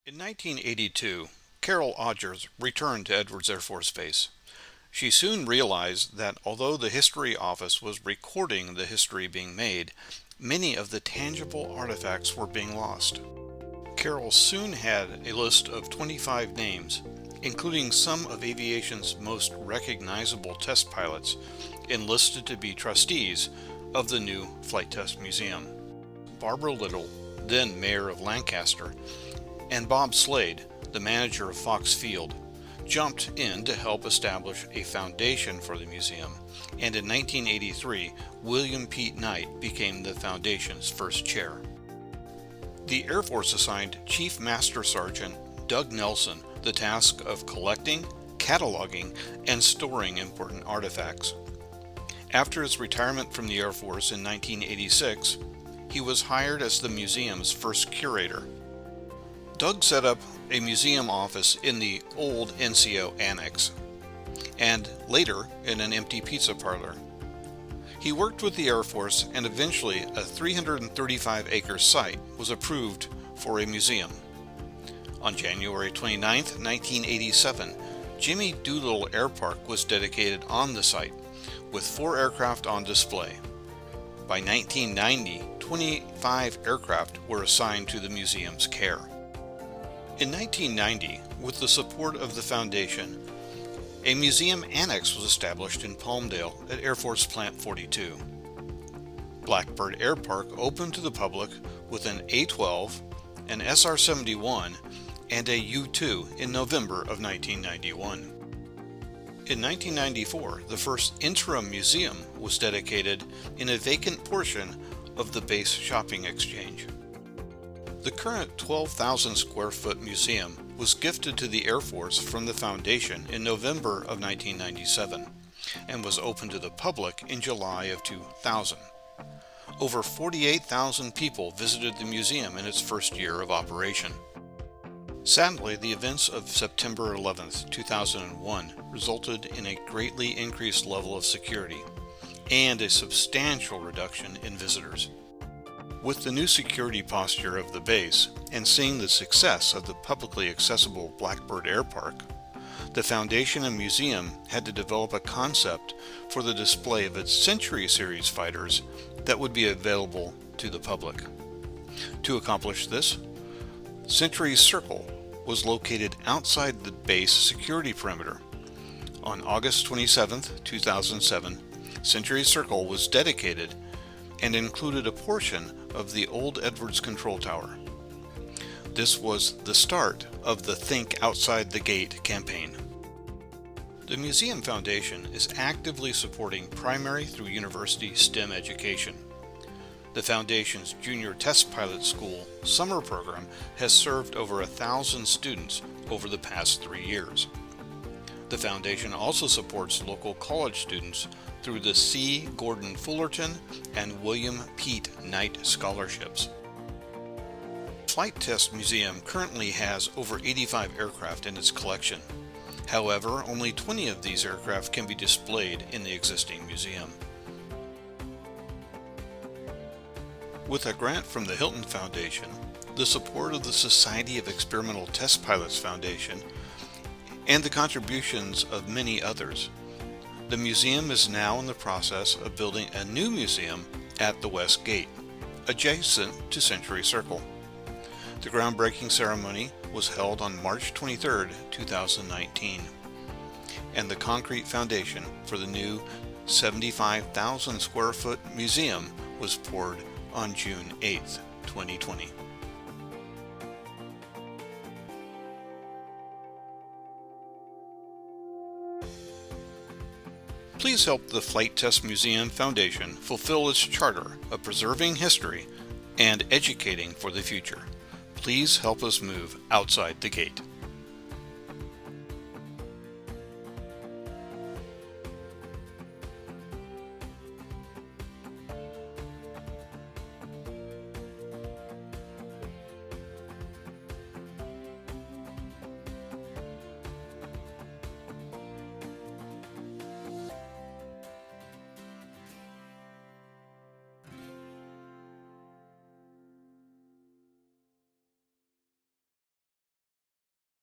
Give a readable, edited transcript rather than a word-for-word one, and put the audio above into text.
In 1982, Carol Odgers returned to Edwards Air Force Base. She soon realized that although the History Office was recording the history being made, many of the tangible artifacts were being lost. Carol soon had a list of 25 names, including some of aviation's most recognizable test pilots, enlisted to be trustees of the new Flight Test Museum. Barbara Little, then mayor of Lancaster, and Bob Slade, the manager of Fox Field, jumped in to help establish a foundation for the museum, and in 1983, William Pete Knight became the foundation's first chair. The Air Force assigned Chief Master Sergeant Doug Nelson the task of collecting, cataloging, and storing important artifacts. After his retirement from the Air Force in 1986, he was hired as the museum's first curator. Doug set up a museum office in the old NCO annex, and later in an empty pizza parlor. He worked with the Air Force, and eventually a 335-acre site was approved for a museum. On January 29, 1987, Jimmy Doolittle Air Park was dedicated on the site, with 4 aircraft on display. By 1990, 25 aircraft were assigned to the museum's care. In 1990, with the support of the foundation, a museum annex was established in Palmdale at Air Force Plant 42. Blackbird Air Park opened to the public with an A-12, an SR-71, and a U-2 in November of 1991. In 1994, the first interim museum was dedicated in a vacant portion of the base shopping exchange. The current 12,000 square foot museum was gifted to the Air Force from the Foundation in November of 1997 and was open to the public in July of 2000. Over 48,000 people visited the museum in its first year of operation. Sadly, the events of September 11, 2001 resulted in a greatly increased level of security and a substantial reduction in visitors. With the new security posture of the base and seeing the success of the publicly accessible Blackbird Air Park, the Foundation and Museum had to develop a concept for the display of its Century Series fighters that would be available to the public. To accomplish this, Century Circle was located outside the base security perimeter. On August 27, 2007, Century Circle was dedicated and included a portion of the old Edwards Control Tower. This was the start of the Think Outside the Gate campaign. The Museum Foundation is actively supporting primary through university STEM education. The Foundation's Junior Test Pilot School summer program has served over 1,000 students over the past 3 years. The Foundation also supports local college students through the C. Gordon Fullerton and William Pete Knight scholarships. Flight Test Museum currently has over 85 aircraft in its collection. However, only 20 of these aircraft can be displayed in the existing museum. With a grant from the Hilton Foundation, the support of the Society of Experimental Test Pilots Foundation, and the contributions of many others, the museum is now in the process of building a new museum at the West Gate, adjacent to Century Circle. The groundbreaking ceremony was held on March 23, 2019, and the concrete foundation for the new 75,000 square foot museum was poured on June 8, 2020. Please help the Flight Test Museum Foundation fulfill its charter of preserving history and educating for the future. Please help us move outside the gate.